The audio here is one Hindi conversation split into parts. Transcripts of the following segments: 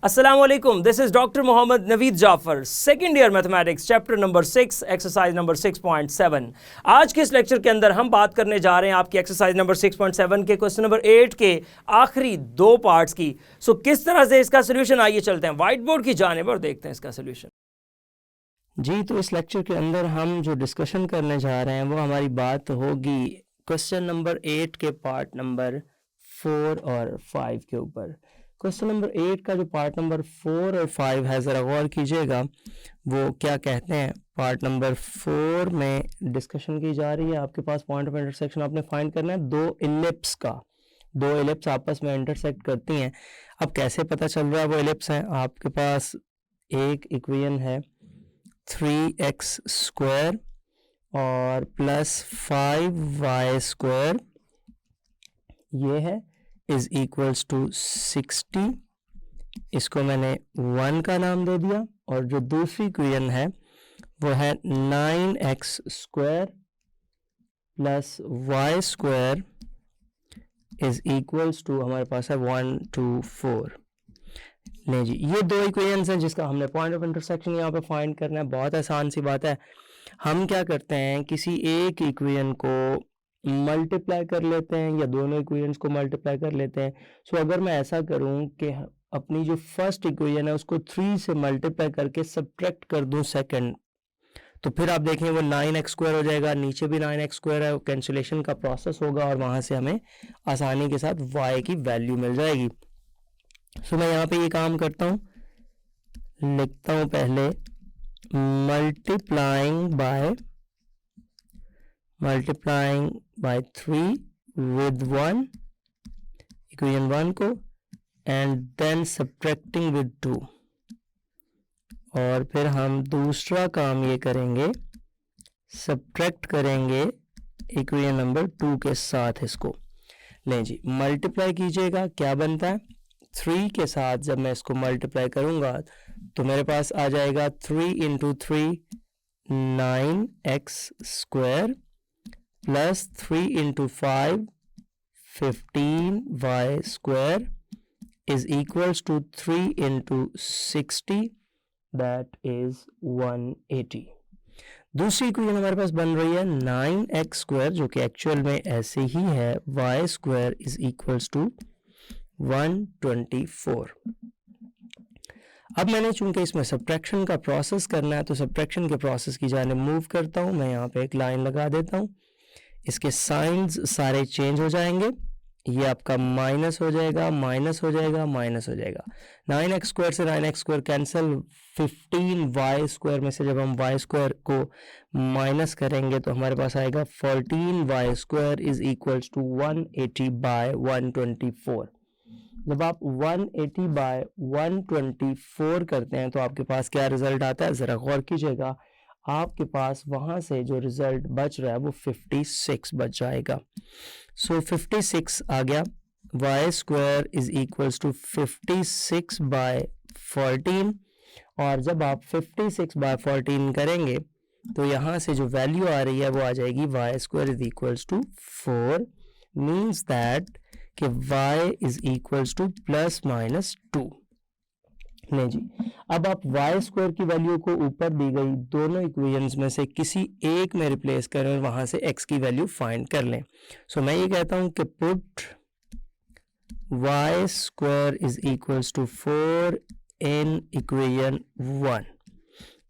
Assalamualaikum. This is Dr. Mohammed Naveed Jafar, second year mathematics, chapter number 6, exercise number 6.7. आज के इस लेक्चर के अंदर हम बात करने जा रहे हैं आपकी एक्सरसाइज नंबर 6.7 के क्वेश्चन नंबर 8 के आखिरी दो पार्ट्स की। सो किस तरह से इसका सोल्यूशन, आइए चलते हैं व्हाइट बोर्ड की जानिब और देखते हैं इसका सोल्यूशन। जी, तो इस लेक्चर के अंदर हम जो डिस्कशन करने जा रहे हैं वो हमारी बात होगी क्वेश्चन नंबर 8 के पार्ट नंबर 4 और 5 के ऊपर। क्वेश्चन नंबर 8 का जो पार्ट नंबर 4 और 5 है, ज़रा गौर कीजिएगा वो क्या कहते हैं। पार्ट नंबर 4 में डिस्कशन की जा रही है, आपके पास पॉइंट ऑफ इंटरसेक्शन आपने फाइंड करना है दो इलिप्स का। दो इलिप्स आपस में इंटरसेक्ट करती हैं। अब कैसे पता चल रहा है वो इलिप्स हैं, आपके पास एक इक्वेशन है 3x स्क्वायर और प्लस 5y स्क्वायर, ये है इज इक्वल्स टू 60। इसको मैंने 1 का नाम दे दिया। और जो दूसरी इक्वेशन है वो है 9x square plus y square is equals to, हमारे पास है 1 2 4। नहीं जी, ये दो इक्वेशंस हैं जिसका हमने पॉइंट ऑफ इंटरसेक्शन यहाँ पे फाइंड करना है। बहुत आसान सी बात है। हम क्या करते हैं, किसी एक इक्वेशन को मल्टीप्लाई कर लेते हैं या दोनों इक्वेशंस को मल्टीप्लाई कर लेते हैं। सो अगर मैं ऐसा करूं कि अपनी जो फर्स्ट इक्वेशन है उसको 3 से मल्टीप्लाई करके सब्ट्रैक्ट कर दूं सेकंड, तो फिर आप देखें वो 9x स्क्वायर हो जाएगा, नीचे भी 9x स्क्वायर है, कैंसिलेशन का प्रोसेस होगा और वहां से हमें आसानी के साथ y की वैल्यू मिल जाएगी। सो मैं यहाँ पे ये काम करता हूँ, लिखता हूँ पहले मल्टीप्लाइंग बाय 3 with 1, इक्वेशन 1 को, एंड देन सब्ट्रैक्टिंग विद 2। और फिर हम दूसरा काम ये करेंगे, सब्ट्रैक्ट करेंगे इक्वेशन नंबर 2 के साथ इसको। लें जी, मल्टीप्लाई कीजिएगा, क्या बनता है 3 के साथ जब मैं इसको मल्टीप्लाई करूंगा तो मेरे पास आ जाएगा 3 into 3 9x square plus 3 into 5 15y square is equals to 3 into 60, that is 180। दूसरी इक्वेशन हमारे पास बन रही है 9x स्क्वायर, जो कि एक्चुअल में ऐसे ही है, y square is equals to 124। अब मैंने चूंकि इसमें सब्ट्रैक्शन का प्रोसेस करना है तो सब्ट्रैक्शन के प्रोसेस की जाने मूव करता हूं। मैं यहाँ पे एक लाइन लगा देता हूं, इसके साइंस सारे चेंज हो जाएंगे। ये आपका माइनस हो जाएगा, माइनस हो जाएगा, माइनस हो जाएगा। 9x स्क्वायर से 9x square cancel, 15y square में से जब हम y स्क्वायर को माइनस करेंगे तो हमारे पास आएगा 14y square is equals to 180 by 124। जब आप 180 बाय 124 करते हैं तो आपके पास क्या रिजल्ट आता है, ज़रा गौर कीजिएगा। आपके पास वहाँ से जो रिजल्ट बच रहा है वो 56 बच जाएगा। सो 56 आ गया। y square is equals to 56 by 14। और जब आप 56 बाय 14 करेंगे तो यहाँ से जो वैल्यू आ रही है वो आ जाएगी y square is equals to 4, means that कि y is equals to plus minus 2। नहीं जी, अब आप y स्क्वायर की वैल्यू को ऊपर दी गई दोनों इक्वेशंस में से किसी एक में रिप्लेस करें और वहां से x की वैल्यू फाइंड कर लें। सो मैं ये कहता हूं कि put y square is equals to 4 in equation 1।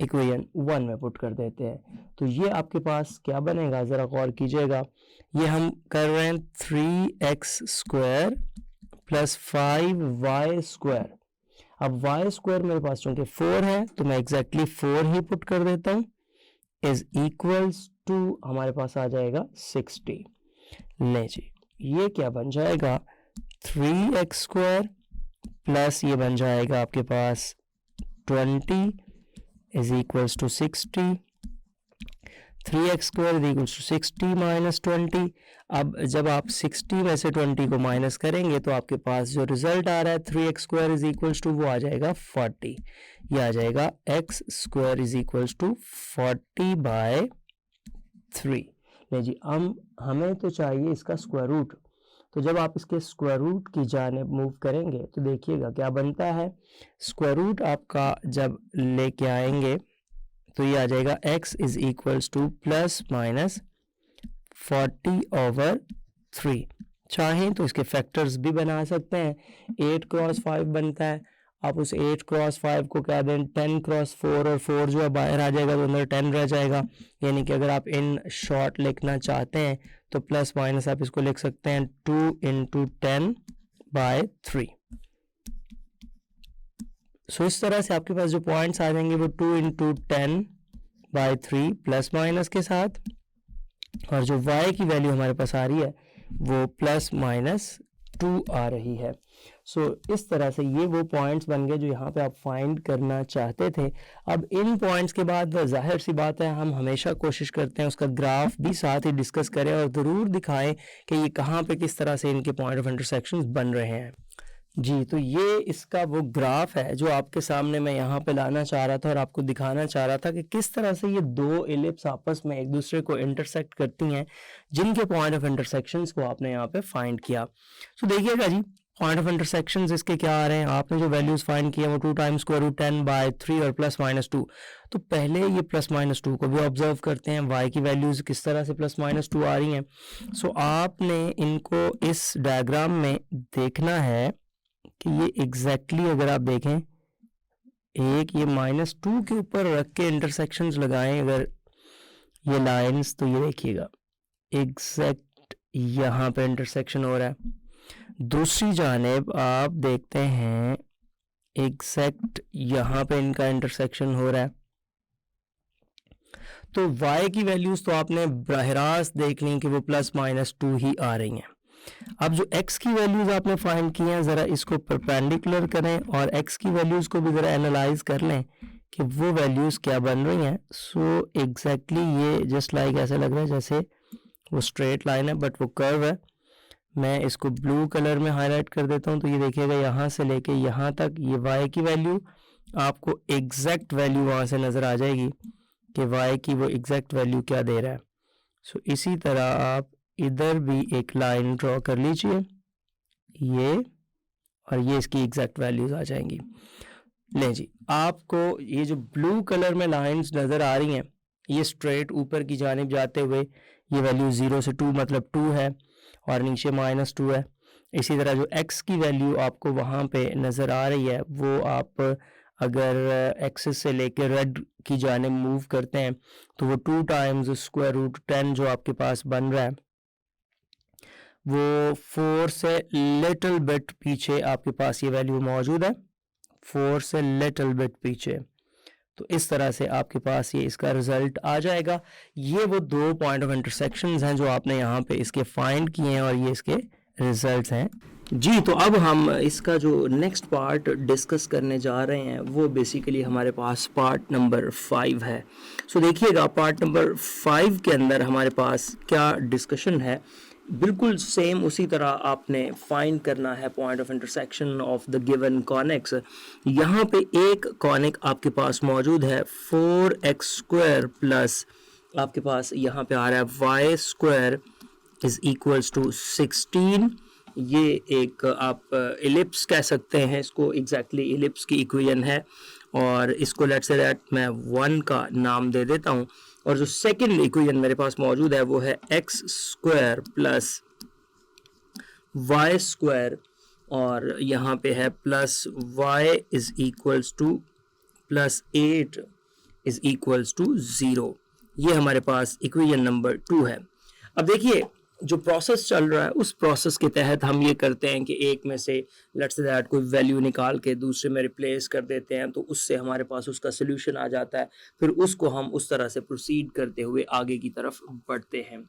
Equation 1 में पुट कर देते हैं तो ये आपके पास क्या बनेगा, ज़रा गौर कीजिएगा। ये हम कर रहे हैं 3x square plus 5y square. अब y स्क्वायर मेरे पास चूंकि 4 है तो मैं एग्जैक्टली 4 ही पुट कर देता हूँ, इज इक्वल्स टू हमारे पास आ जाएगा 60। ले जी, ये क्या बन जाएगा 3x स्क्वायर प्लस ये बन जाएगा आपके पास 20 is equals to 60। 3x square is equals to 60 minus 20। अब जब आप 60 में से 20 को माइनस करेंगे तो आपके पास जो रिजल्ट आ रहा है 3x square is equals to वो आ जाएगा 40। ये आ जाएगा x square is equals to 40 by 3। नहीं जी, हमें तो चाहिए इसका स्क्वायर रूट। तो जब आप इसके स्क्वायर रूट की जानिब मूव करेंगे तो देखिएगा क्या बनता है। स्क्वायर रूट आपका जब लेके आएंगे तो ये आ जाएगा x is equals to plus minus 40/3। चाहें तो इसके फैक्टर्स भी बना सकते हैं। 8 क्रॉस 5 बनता है, आप उस 8 क्रॉस 5 को क्या दें 10 क्रॉस 4, और 4 जो है बाहर आ जाएगा तो अंदर 10 रह जाएगा। यानी कि अगर आप इन शॉर्ट लिखना चाहते हैं तो प्लस माइनस आप इसको लिख सकते हैं 2 × 10/3। सो इस तरह से आपके पास जो पॉइंट्स आ जाएंगे वो 2 × 10/3 प्लस माइनस के साथ, और जो y की वैल्यू हमारे पास आ रही है वो प्लस माइनस 2 आ रही है। सो इस तरह से ये वो पॉइंट्स बन गए जो यहाँ पे आप फाइंड करना चाहते थे। अब इन पॉइंट्स के बाद जाहिर सी बात है हम हमेशा कोशिश करते हैं उसका ग्राफ भी साथ ही डिस्कस करें और ज़रूर दिखाएं कि ये कहाँ पे किस तरह से इनके पॉइंट ऑफ इंटरसेक्शंस बन रहे हैं। जी, तो ये इसका वो ग्राफ है जो आपके सामने मैं यहाँ पे लाना चाह रहा था और आपको दिखाना चाह रहा था कि किस तरह से ये दो एलिप्स आपस में एक दूसरे को इंटरसेक्ट करती हैं, जिनके पॉइंट ऑफ इंटरसेक्शंस को आपने यहाँ पे फाइंड किया। तो देखिएगा जी, पॉइंट ऑफ इंटरसेक्शंस इसके क्या आ रहे हैं। आपने जो वैल्यूज फाइंड किए वो 2 टाइम्स स्क्वायर रूट 10/3 और प्लस माइनस 2। तो पहले ये प्लस माइनस 2 को भी ऑब्जर्व करते हैं, y की वैल्यूज किस तरह से प्लस माइनस 2 आ रही हैं। सो आपने इनको इस डायग्राम में देखना है कि ये एग्जैक्टली अगर आप देखें एक ये -2 के ऊपर रख के इंटरसेक्शंस लगाएं अगर ये लाइंस, तो ये देखिएगा एग्जैक्ट यहाँ पे इंटरसेक्शन हो रहा है। दूसरी जानिब आप देखते हैं एग्जैक्ट यहाँ पे इनका इंटरसेक्शन हो रहा है। तो y की वैल्यूज तो आपने बराह रास्त देख ली कि वो प्लस माइनस 2 ही आ रही हैं। अब जो x की वैल्यूज आपने फाइंड की हैं ज़रा इसको परपेंडिकुलर करें और x की वैल्यूज को भी ज़रा एनालाइज कर लें कि वो वैल्यूज क्या बन रही हैं। सो एग्जैक्टली ये जस्ट लाइक ऐसे लग रहा है जैसे वो स्ट्रेट लाइन है बट वो कर्व है। मैं इसको ब्लू कलर में हाईलाइट कर देता हूँ तो ये देखिएगा यहाँ से लेके यहाँ तक ये y की वैल्यू आपको एग्जैक्ट वैल्यू वहाँ से नज़र आ जाएगी कि y की वो एग्जैक्ट वैल्यू क्या दे रहा है। सो इसी तरह आप इधर भी एक लाइन ड्रॉ कर लीजिए ये, और ये इसकी एग्जैक्ट वैल्यूज आ जाएंगी। लें जी, आपको ये जो ब्लू कलर में लाइंस नज़र आ रही हैं ये स्ट्रेट ऊपर की जानिब जाते हुए ये वैल्यू 0 से 2 मतलब 2 है और नीचे -2 है। इसी तरह जो x की वैल्यू आपको वहाँ पे नज़र आ रही है वो आप अगर एक्सिस से लेके रेड की जानिब मूव करते हैं तो वो 2 टाइम्स स्क्वायर रूट 10 जो आपके पास बन रहा है वो 4 से लिटिल बिट पीछे आपके पास ये वैल्यू मौजूद है, 4 से लिटिल बिट पीछे। तो इस तरह से आपके पास ये इसका रिजल्ट आ जाएगा। ये वो दो पॉइंट ऑफ इंटरसेक्शंस हैं जो आपने यहाँ पे इसके फाइंड किए हैं और ये इसके रिजल्ट्स हैं। जी, तो अब हम इसका जो नेक्स्ट पार्ट डिस्कस करने जा रहे हैं वो बेसिकली हमारे पास पार्ट नंबर 5 है। सो देखिएगा पार्ट नंबर 5 के अंदर हमारे पास क्या डिस्कशन है। बिल्कुल सेम उसी तरह आपने फाइंड करना है point of intersection of the given conics. यहाँ पे एक कॉनिक आपके पास मौजूद है 4x² प्लस आपके पास यहाँ पे आ रहा है y² इज इक्वल्स टू 16। ये एक आप एलिप्स कह सकते हैं इसको, एग्जैक्टली एलिप्स की इक्वेशन है और इसको लेट्स से दैट मैं 1 का नाम दे देता हूँ। और जो सेकंड इक्वेशन मेरे पास मौजूद है वो है x² प्लस y² और यहाँ पे है plus y is equals to plus 8 is equals to 0। ये हमारे पास इक्वेशन नंबर 2 है। अब देखिए जो प्रोसेस चल रहा है उस प्रोसेस के तहत हम ये करते हैं कि एक में से लेट्स से दैट कोई वैल्यू निकाल के दूसरे में रिप्लेस कर देते हैं तो उससे हमारे पास उसका सोल्यूशन आ जाता है, फिर उसको हम उस तरह से प्रोसीड करते हुए आगे की तरफ बढ़ते हैं।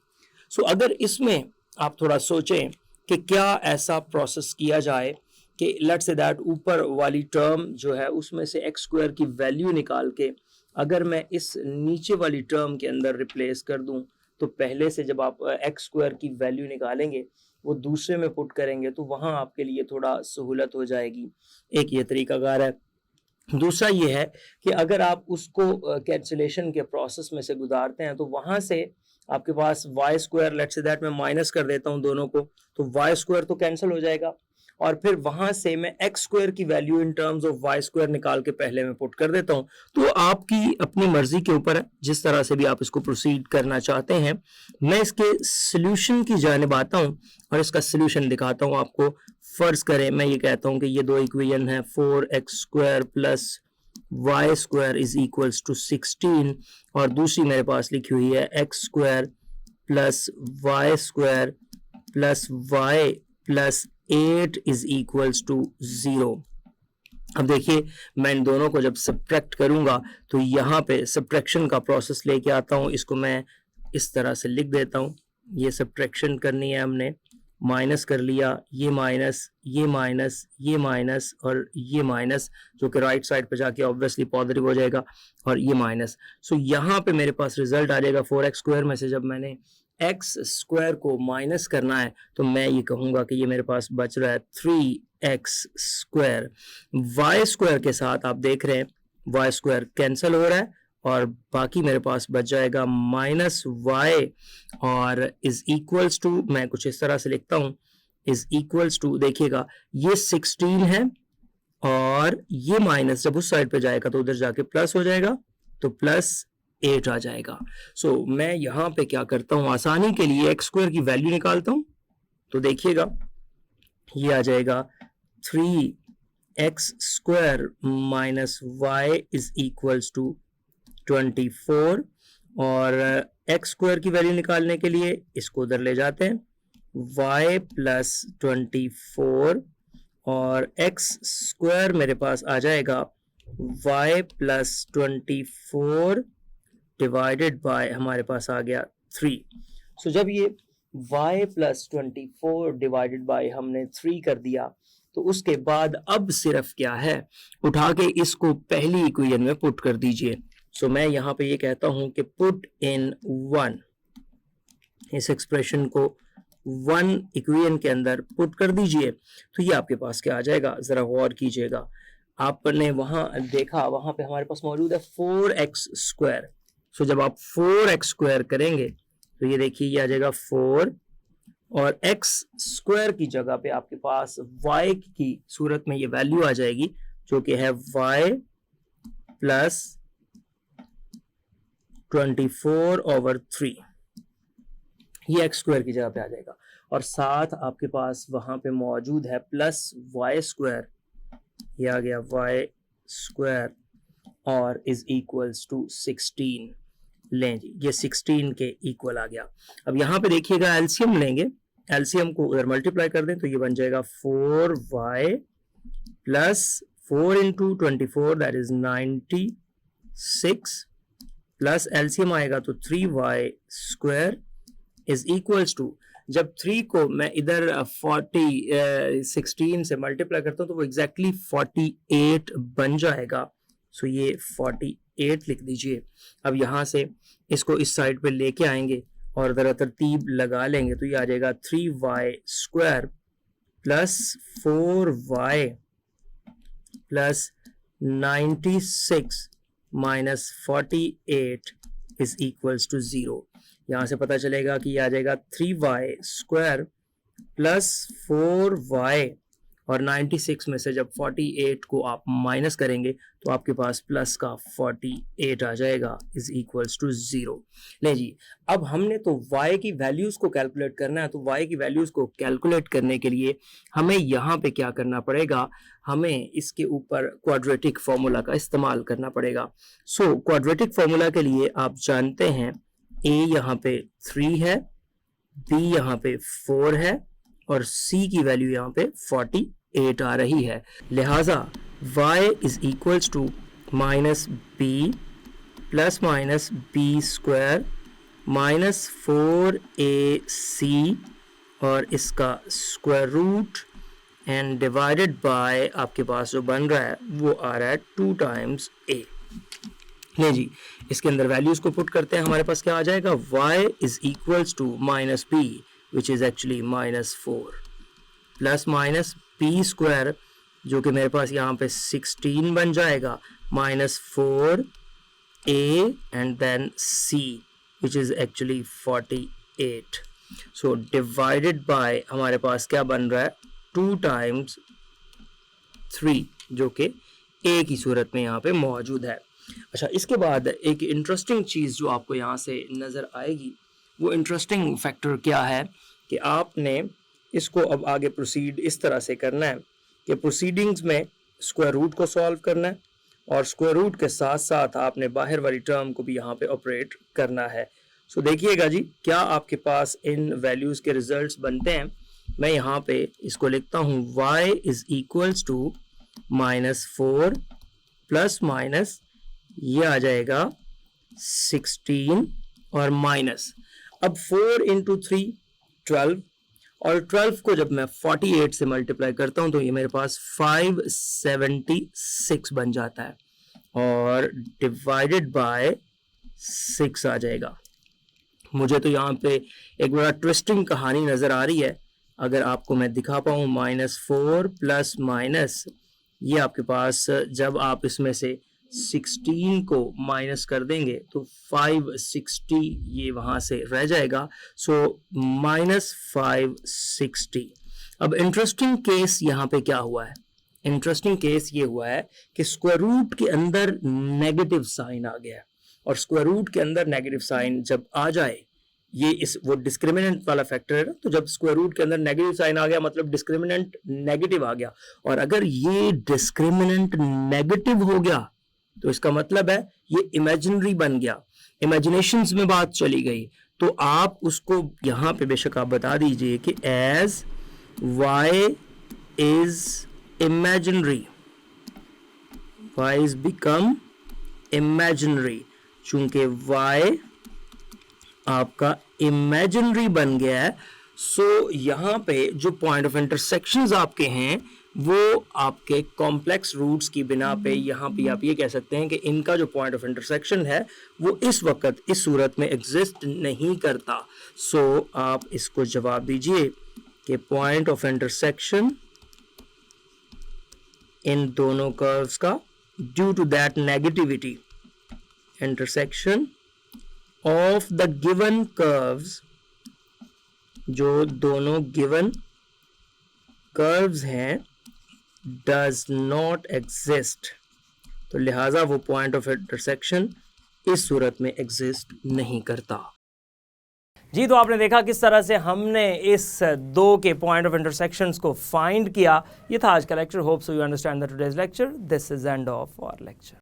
सो अगर इसमें आप थोड़ा सोचें कि क्या ऐसा प्रोसेस किया जाए कि लेट्स से दैट ऊपर वाली टर्म जो है उसमें से x² की वैल्यू निकाल के अगर मैं इस नीचे वाली टर्म के अंदर रिप्लेस कर दूं तो पहले से जब आप x² की वैल्यू निकालेंगे वो दूसरे में पुट करेंगे तो वहाँ आपके लिए थोड़ा सहूलत हो जाएगी। एक ये तरीकाकार है। दूसरा ये है कि अगर आप उसको कैंसिलेशन के प्रोसेस में से गुजारते हैं तो वहां से आपके पास Y square, let's say that मैं माइनस कर देता हूं दोनों को, तो वाई स्क्वायर तो कैंसिल हो जाएगा और फिर वहां से मैं एक्स स्क्वायर की value in terms of y square निकाल के पहले मैं पुट कर देता हूं। तो आपकी अपनी मर्जी के ऊपर है, जिस तरह से भी आप इसको प्रोसीड करना चाहते हैं। मैं इसके सोल्यूशन की जानिब आता हूं और इसका सोल्यूशन दिखाता हूं आपको। फर्ज करें मैं ये कहता हूं कि ये दो इक्वेशन है 4x square plus y square is equals to 16 और दूसरी मेरे पास लिखी हुई है x square plus y square plus y plus 8 is equals to 0। अब देखिए मैं इन दोनों को जब सब्ट्रैक्ट करूंगा तो यहाँ पे सब्ट्रैक्शन का प्रोसेस लेके आता हूँ। इसको मैं इस तरह से लिख देता हूँ। ये सब्ट्रैक्शन करनी है हमने, माइनस कर लिया, ये माइनस, ये माइनस, ये माइनस और ये माइनस, जो कि राइट साइड पे जाके ऑब्वियसली पॉजिटिव हो जाएगा, और ये माइनस। सो यहाँ पे मेरे पास रिजल्ट आ जाएगा 4x स्क्वायर में से जब मैंने x स्क्वायर को माइनस करना है तो मैं ये कहूँगा कि ये मेरे पास बच रहा है 3x स्क्वायर। y स्क्वायर के साथ आप देख रहे हैं y स्क्वायर कैंसिल हो रहा है और बाकी मेरे पास बच जाएगा माइनस वाई और इज इक्वल्स टू, मैं कुछ इस तरह से लिखता हूं, इज इक्वल्स टू, देखिएगा ये 16 है और ये माइनस जब उस साइड पे जाएगा तो उधर जाके प्लस हो जाएगा, तो प्लस 8 आ जाएगा। सो मैं यहां पे क्या करता हूं, आसानी के लिए एक्स स्क्वायर की वैल्यू निकालता हूं। तो देखिएगा ये आ जाएगा 3x square minus y is equals to 24 और एक्स स्क्वायर की वैल्यू निकालने के लिए इसको उधर ले जाते हैं, y प्लस 24 और एक्स स्क्वायर मेरे पास आ जाएगा y प्लस 24 डिवाइडेड बाय हमारे पास आ गया 3। सो जब ये y प्लस 24 डिवाइडेड बाय हमने 3 कर दिया तो उसके बाद अब सिर्फ क्या है, उठा के इसको पहली इक्वेशन में पुट कर दीजिए। सो मैं यहाँ पे ये कहता हूं कि पुट इन 1, इस एक्सप्रेशन को 1 इक्वेशन के अंदर पुट कर दीजिए। तो ये आपके पास क्या आ जाएगा, जरा गौर कीजिएगा। आपने वहां देखा, वहां पे हमारे पास मौजूद है 4x स्क्वायर। सो जब आप 4x स्क्वायर करेंगे तो ये देखिए ये आ जाएगा 4 और x स्क्वायर की जगह पे आपके पास y की सूरत में ये वैल्यू आ जाएगी जो कि है y प्लस 24 ओवर 3, ये एक्स स्क्वायर की जगह पे आ जाएगा और साथ आपके पास वहां पे मौजूद है प्लस वाई स्क्वायर, ये आ गया वाई स्क्वायर और इज इक्वल्स टू 16। लें जी, ये 16 के इक्वल आ गया। अब यहाँ पे देखिएगा एलसीएम लेंगे, एलसीएम को उधर मल्टीप्लाई कर दें तो ये बन जाएगा 4y plus 4 into 24 that is 96 plus LCM आएगा तो 3y square is equals to, जब 3 को मैं इधर 16 से मल्टीप्लाई करता हूं तो वो एग्जैक्टली 48 बन जाएगा। सो ये 48 लिख दीजिए। अब यहां से इसको इस साइड पे लेके आएंगे और जरा तरतीब लगा लेंगे तो ये आ जाएगा 3y square plus 4y plus 96 minus 48 is equals to 0। यहां से पता चलेगा कि ये आ जाएगा 3y स्क्वायर प्लस 4y और 96 में से जब 48 को आप माइनस करेंगे तो आपके पास प्लस का 48 आ जाएगा इज इक्वल्स टू 0। ले जी, अब हमने तो y की वैल्यूज को कैलकुलेट करना है, तो y की वैल्यूज को कैलकुलेट करने के लिए हमें यहाँ पे क्या करना पड़ेगा, हमें इसके ऊपर क्वाड्रेटिक फॉर्मूला का इस्तेमाल करना पड़ेगा। सो क्वाड्रेटिक फॉर्मूला के लिए आप जानते हैं a यहाँ पे 3 है, b यहाँ पे 4 है और c की वैल्यू यहाँ पे 48 आ रही है। लिहाजा y is equals to minus b plus minus b square minus 4ac और इसका square root and divided by आपके पास जो बन रहा है वो आ रहा है 2 टाइम्स a। नहीं जी, इसके अंदर वैल्यूज को पुट करते हैं, हमारे पास क्या आ जाएगा, y is equals to minus b which is actually minus 4 plus minus b square जो कि मेरे पास यहाँ पे 16 बन जाएगा, -4 a and then c which is actually 48. So divided by हमारे पास क्या बन रहा है, 2 times 3 जो कि a की सूरत में यहाँ पे मौजूद है। अच्छा, इसके बाद एक इंटरेस्टिंग चीज़ जो आपको यहाँ से नज़र आएगी, वो इंटरेस्टिंग फैक्टर क्या है कि आपने इसको अब आगे प्रोसीड इस तरह से करना है कि प्रोसीडिंग्स में स्क्वायर रूट को सॉल्व करना है और स्क्वायर रूट के साथ साथ आपने बाहर वाली टर्म को भी यहाँ पे ऑपरेट करना है। सो देखिएगा जी, क्या आपके पास इन वैल्यूज़ के रिजल्ट्स बनते हैं। मैं यहाँ पे इसको लिखता हूँ y is equals to -4 plus minus ये आ जाएगा 16 और माइनस, अब 4 इंटू 3 12 और 12 को जब मैं 48 से मल्टीप्लाई करता हूं तो ये मेरे पास 576 बन जाता है और डिवाइडेड बाय 6 आ जाएगा। मुझे तो यहाँ पे एक बड़ा ट्विस्टिंग कहानी नज़र आ रही है। अगर आपको मैं दिखा पाऊँ, -4 प्लस माइनस ये आपके पास जब आप इसमें से 16 को माइनस कर देंगे तो 560 ये वहाँ से रह जाएगा। सो -560। अब इंटरेस्टिंग केस यहाँ पे क्या हुआ है, इंटरेस्टिंग केस ये हुआ है कि स्क्वायर रूट के अंदर नेगेटिव साइन आ गया और स्क्वायर रूट के अंदर नेगेटिव साइन जब आ जाए, ये इस वो डिस्क्रिमिनेंट वाला फैक्टर है ना, तो जब स्क्वायर रूट के अंदर नेगेटिव साइन आ गया मतलब डिस्क्रिमिनेंट नेगेटिव आ गया, और अगर ये डिस्क्रिमिनेंट नेगेटिव हो गया तो इसका मतलब है ये इमेजिनरी बन गया, इमेजिनेशंस में बात चली गई। तो आप उसको यहाँ पे बेशक आप बता दीजिए कि as y is imaginary, y is become imaginary. चूंकि y आपका इमेजिनरी बन गया है, सो यहाँ पे जो पॉइंट ऑफ इंटरसेक्शंस आपके हैं वो आपके कॉम्प्लेक्स रूट्स की बिना पे यहाँ पे आप ये कह सकते हैं कि इनका जो पॉइंट ऑफ इंटरसेक्शन है वो इस वक्त इस सूरत में एग्जिस्ट नहीं करता। सो आप इसको जवाब दीजिए कि पॉइंट ऑफ इंटरसेक्शन इन दोनों कर्व्स का due to that negativity, intersection of the given curves, जो दोनों गिवन कर्व्स हैं does not exist, तो लिहाजा वो पॉइंट ऑफ इंटरसेक्शन इस सूरत में एग्जिस्ट नहीं करता। जी, तो आपने देखा किस तरह से हमने इस दो के पॉइंट ऑफ इंटरसेक्शंस को फाइंड किया। ये था आज का lecture. Hope so you understand the today's lecture. This is end of our lecture.